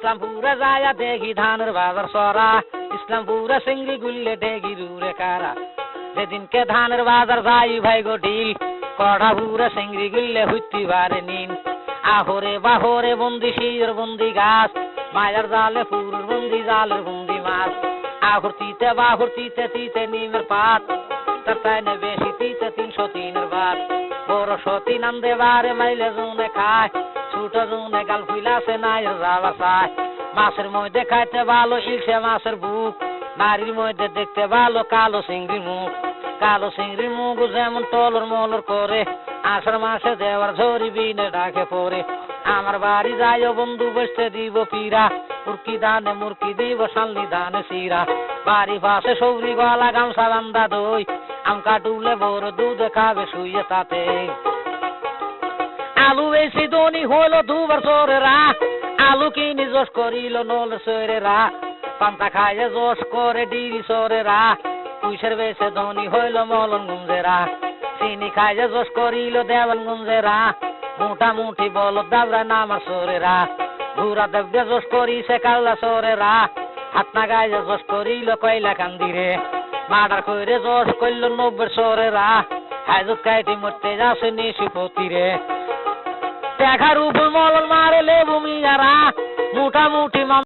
ইসলামপুরে যায়া দেখি ধানের বাজার সরা, ইসলামপুরে সিংড়ি গুললে দেখি রুরে কারা। যেদিনকে ধানের বাজার যাই ভাই গো ঢিল, কড়াপুরে সিংড়ি গুললে হইতে পারে নিন। আহরে বাহরে বন্দি শির বন্দি গাছ, মায়ের জালে পুরুর বন্দি জালের বন্দি মাছ। আহরতিতে বাহরতিতে তিতে নিমের পাত, তার চাইনে বেশি তিতে 303-এর বাদ। বড় সতী নান্দে বারে মাইলে জুনে খায়, ছোট জুনে গাল ফুইলাছে নাই যাবার চায়। মাছের মধ্যে খাইতে ভালো ইলশে মাছের বুক, নারীর মধ্যে দেখতে ভালো কালো চিংড়ির মুখ। কালো চিংড়ির মুখ যেমন টলর মলর করে, আষাঢ় মাসে দেওয়ার ঝরি বিনে ডাকে পরে। আমার বাড়ি যাইও বন্ধু বসতে দিব পিরা, মুরকি দানে মুরকি দিব শালনি দানে শিরা। বাড়ি পাশে সবরি গলা গামছা বান্ধা দই, আম কাটুলে বড় দুধ খাবে শুয়ে তাতে। আলু বেশি ধনী হইল 2 বছরেরা, আলু কিনি জোশ করিল নল সরেরা। পান্তা খাইয়ে জোশ করে ডিরি সরেরা, পুইশের বেশে ধনী হইল মলন গুঞ্জেরা। চিনি খাইয়ে জোশ করিল দেওয়ান গুঞ্জেরা, মোটামুটি বল দাবরা নামার সরেরা। ঘুরা দেবদে জোশ করিছে কাল্লা সরেরা, হাত না গাইয়ে জোশ করিল কয়লা কান্দিরে। মার্ডার কইরে জোশ করল 90 সরেরা, হাজত কাইটি মরতে যাচ্ছে নিশিপতিরে। দেখার উপর মলন মারে লেবু মিয়ারা, মোটামুটি